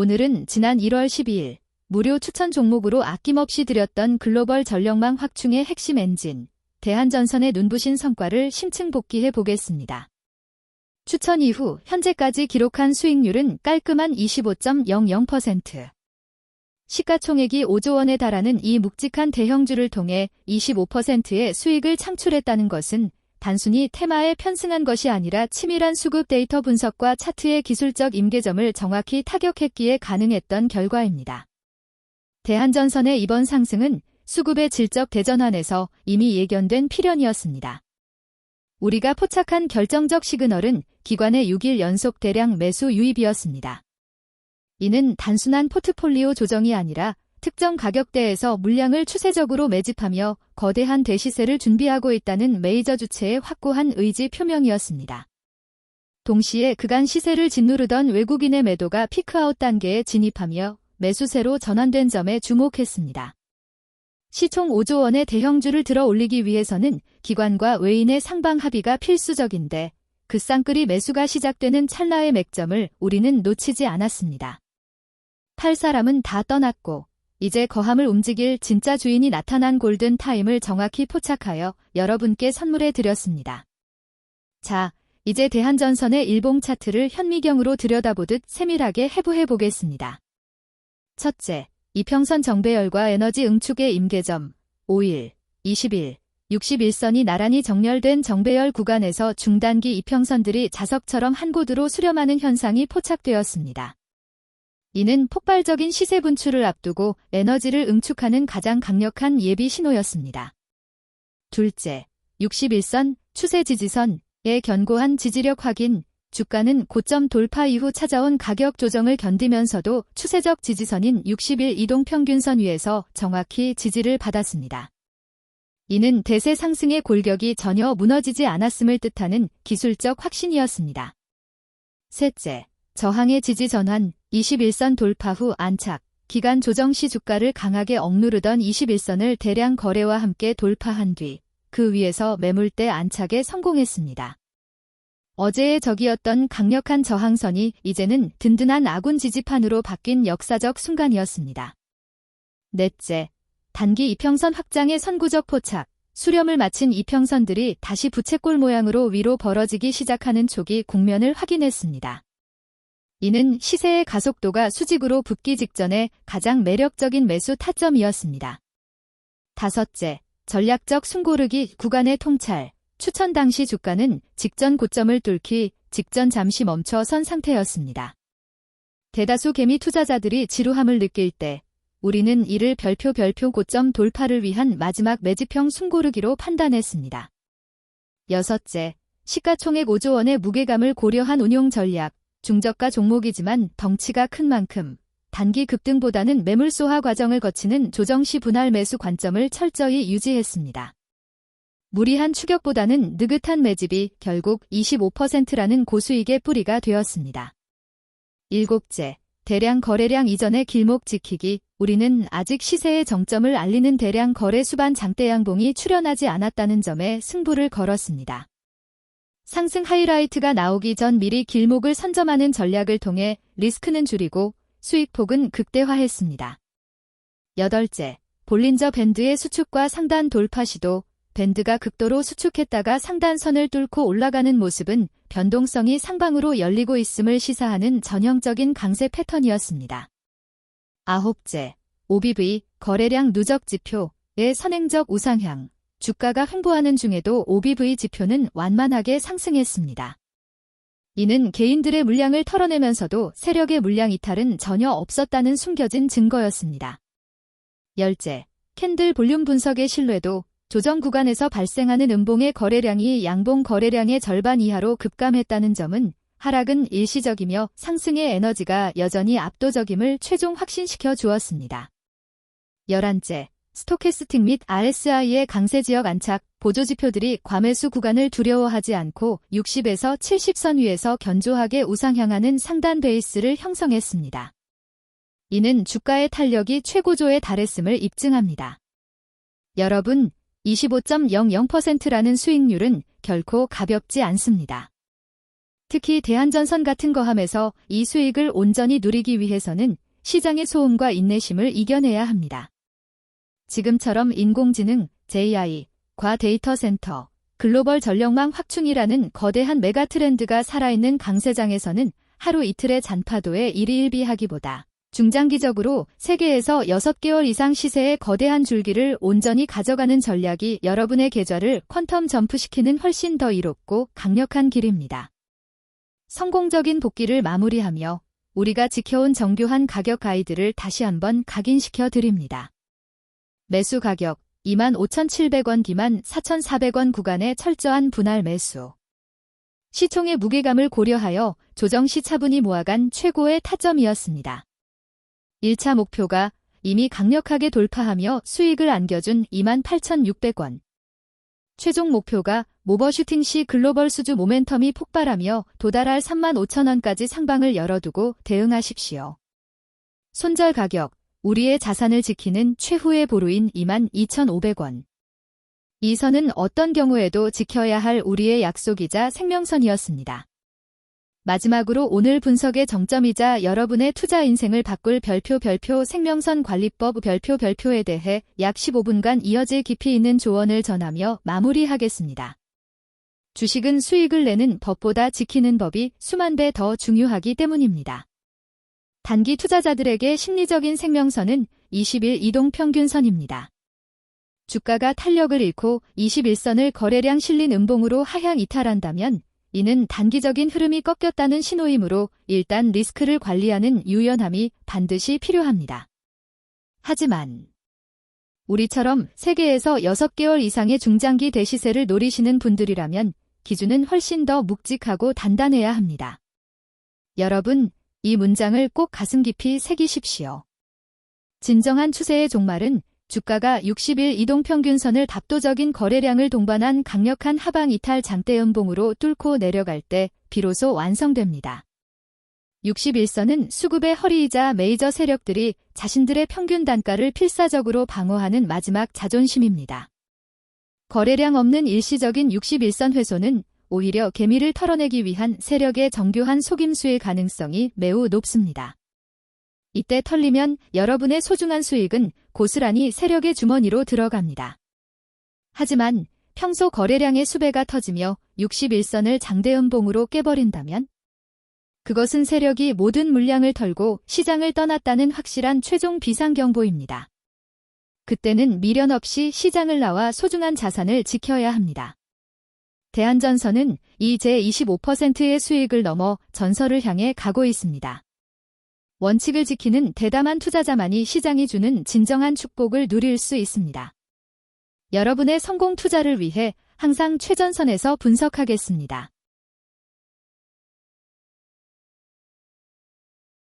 오늘은 지난 1월 12일 무료 추천 종목으로 아낌없이 드렸던 글로벌 전력망 확충의 핵심 엔진, 대한전선의 눈부신 성과를 심층 복귀해 보겠습니다. 추천 이후 현재까지 기록한 수익률은 깔끔한 25.00%. 시가총액이 5조 원에 달하는 이 묵직한 대형주를 통해 25%의 수익을 창출했다는 것은 단순히 테마에 편승한 것이 아니라 치밀한 수급 데이터 분석과 차트의 기술적 임계점을 정확히 타격했기에 가능했던 결과입니다. 대한전선의 이번 상승은 수급의 질적 대전환에서 이미 예견된 필연이었습니다. 우리가 포착한 결정적 시그널은 기관의 6일 연속 대량 매수 유입이었습니다. 이는 단순한 포트폴리오 조정이 아니라 특정 가격대에서 물량을 추세적으로 매집하며 거대한 대시세를 준비하고 있다는 메이저 주체의 확고한 의지 표명이었습니다. 동시에 그간 시세를 짓누르던 외국인의 매도가 피크아웃 단계에 진입하며 매수세로 전환된 점에 주목했습니다. 시총 5조 원의 대형주를 들어 올리기 위해서는 기관과 외인의 상방 합의가 필수적인데 그 쌍끌이 매수가 시작되는 찰나의 맥점을 우리는 놓치지 않았습니다. 팔 사람은 다 떠났고 이제 거함을 움직일 진짜 주인이 나타난 골든타임을 정확히 포착하여 여러분께 선물해 드렸습니다. 자, 이제 대한전선의 일봉 차트를 현미경으로 들여다보듯 세밀하게 해부해 보겠습니다. 첫째, 이평선 정배열과 에너지 응축의 임계점 5일, 20일, 61선이 나란히 정렬된 정배열 구간에서 중단기 이평선들이 자석처럼 한 곳으로 수렴하는 현상이 포착되었습니다. 이는 폭발적인 시세 분출을 앞두고 에너지를 응축하는 가장 강력한 예비 신호였습니다. 둘째, 61선, 추세 지지선의 견고한 지지력 확인, 주가는 고점 돌파 이후 찾아온 가격 조정을 견디면서도 추세적 지지선인 60일 이동평균선 위에서 정확히 지지를 받았습니다. 이는 대세 상승의 골격이 전혀 무너지지 않았음을 뜻하는 기술적 확신이었습니다. 셋째, 저항의 지지 전환, 21선 돌파 후 안착, 기간 조정 시 주가를 강하게 억누르던 21선을 대량 거래와 함께 돌파한 뒤 그 위에서 매물대 안착에 성공했습니다. 어제의 적이었던 강력한 저항선이 이제는 든든한 아군 지지판으로 바뀐 역사적 순간이었습니다. 넷째, 단기 이평선 확장의 선구적 포착, 수렴을 마친 이평선들이 다시 부채꼴 모양으로 위로 벌어지기 시작하는 초기 국면을 확인했습니다. 이는 시세의 가속도가 수직으로 붙기 직전에 가장 매력적인 매수 타점이었습니다. 다섯째, 전략적 숨고르기 구간의 통찰, 추천 당시 주가는 직전 고점을 뚫기 직전 잠시 멈춰선 상태였습니다. 대다수 개미 투자자들이 지루함을 느낄 때 우리는 이를 별표 고점 돌파를 위한 마지막 매집형 숨고르기로 판단했습니다. 여섯째, 시가총액 5조 원의 무게감을 고려한 운용 전략, 중저가 종목이지만 덩치가 큰 만큼 단기 급등보다는 매물 소화 과정을 거치는 조정 시 분할 매수 관점을 철저히 유지했습니다. 무리한 추격보다는 느긋한 매집이 결국 25%라는 고수익의 뿌리가 되었습니다. 일곱째, 대량 거래량 이전의 길목 지키기, 우리는 아직 시세의 정점을 알리는 대량 거래 수반 장대 양봉이 출현하지 않았다는 점에 승부를 걸었습니다. 상승 하이라이트가 나오기 전 미리 길목을 선점하는 전략을 통해 리스크는 줄이고 수익폭은 극대화했습니다. 여덟째, 볼린저 밴드의 수축과 상단 돌파 시도, 밴드가 극도로 수축했다가 상단선을 뚫고 올라가는 모습은 변동성이 상방으로 열리고 있음을 시사하는 전형적인 강세 패턴이었습니다. 아홉째, OBV, 거래량 누적 지표의 선행적 우상향, 주가가 횡보하는 중에도 OBV 지표는 완만하게 상승했습니다. 이는 개인들의 물량을 털어내면서도 세력의 물량 이탈은 전혀 없었다는 숨겨진 증거였습니다. 열째, 캔들 볼륨 분석의 신뢰도, 조정 구간에서 발생하는 음봉의 거래량이 양봉 거래량의 절반 이하로 급감했다는 점은 하락은 일시적이며 상승의 에너지가 여전히 압도적임을 최종 확신시켜 주었습니다. 11째, 스토캐스틱 및 RSI의 강세 지역 안착, 보조지표들이 과매수 구간을 두려워하지 않고 60에서 70선 위에서 견조하게 우상향하는 상단 베이스를 형성했습니다. 이는 주가의 탄력이 최고조에 달했음을 입증합니다. 여러분, 25.00%라는 수익률은 결코 가볍지 않습니다. 특히 대한전선 같은 거함에서 이 수익을 온전히 누리기 위해서는 시장의 소음과 인내심을 이겨내야 합니다. 지금처럼 인공지능, AI, 과데이터 센터, 글로벌 전력망 확충이라는 거대한 메가 트렌드가 살아있는 강세장에서는 하루 이틀의 잔파도에 일희일비하기보다 중장기적으로 세계에서 6개월 이상 시세의 거대한 줄기를 온전히 가져가는 전략이 여러분의 계좌를 퀀텀 점프시키는 훨씬 더 이롭고 강력한 길입니다. 성공적인 복귀를 마무리하며 우리가 지켜온 정교한 가격 가이드를 다시 한번 각인시켜 드립니다. 매수 가격 25,700원, 24,400원 구간의 철저한 분할 매수. 시총의 무게감을 고려하여 조정 시 차분히 모아간 최고의 타점이었습니다. 1차 목표가 이미 강력하게 돌파하며 수익을 안겨준 28,600원. 최종 목표가 오버슈팅 시 글로벌 수주 모멘텀이 폭발하며 도달할 35,000원까지 상방을 열어두고 대응하십시오. 손절 가격, 우리의 자산을 지키는 최후의 보루인 22,500원. 이 선은 어떤 경우에도 지켜야 할 우리의 약속이자 생명선이었습니다. 마지막으로 오늘 분석의 정점이자 여러분의 투자 인생을 바꿀 별표 생명선 관리법 별표에 대해 약 15분간 이어질 깊이 있는 조언을 전하며 마무리하겠습니다. 주식은 수익을 내는 법보다 지키는 법이 수만 배 더 중요하기 때문입니다. 단기 투자자들에게 심리적인 생명선은 20일 이동평균선입니다. 주가가 탄력을 잃고 21선을 거래량 실린 음봉으로 하향 이탈한다면 이는 단기적인 흐름이 꺾였다는 신호이므로 일단 리스크를 관리하는 유연함이 반드시 필요합니다. 하지만 우리처럼 세계에서 6개월 이상의 중장기 대시세를 노리시는 분들이라면 기준은 훨씬 더 묵직하고 단단해야 합니다. 여러분, 이 문장을 꼭 가슴 깊이 새기십시오. 진정한 추세의 종말은 주가가 60일 이동평균선을 답도적인 거래량을 동반한 강력한 하방 이탈 장대 음봉으로 뚫고 내려갈 때 비로소 완성됩니다. 61선은 수급의 허리이자 메이저 세력들이 자신들의 평균 단가를 필사적으로 방어하는 마지막 자존심입니다. 거래량 없는 일시적인 61선 훼손은 오히려 개미를 털어내기 위한 세력의 정교한 속임수일 가능성이 매우 높습니다. 이때 털리면 여러분의 소중한 수익은 고스란히 세력의 주머니로 들어갑니다. 하지만 평소 거래량의 수배가 터지며 61선을 장대음봉으로 깨버린다면 그것은 세력이 모든 물량을 털고 시장을 떠났다는 확실한 최종 비상경보입니다. 그때는 미련 없이 시장을 나와 소중한 자산을 지켜야 합니다. 대한전선은 이 제25%의 수익을 넘어 전설을 향해 가고 있습니다. 원칙을 지키는 대담한 투자자만이 시장이 주는 진정한 축복을 누릴 수 있습니다. 여러분의 성공 투자를 위해 항상 최전선에서 분석하겠습니다.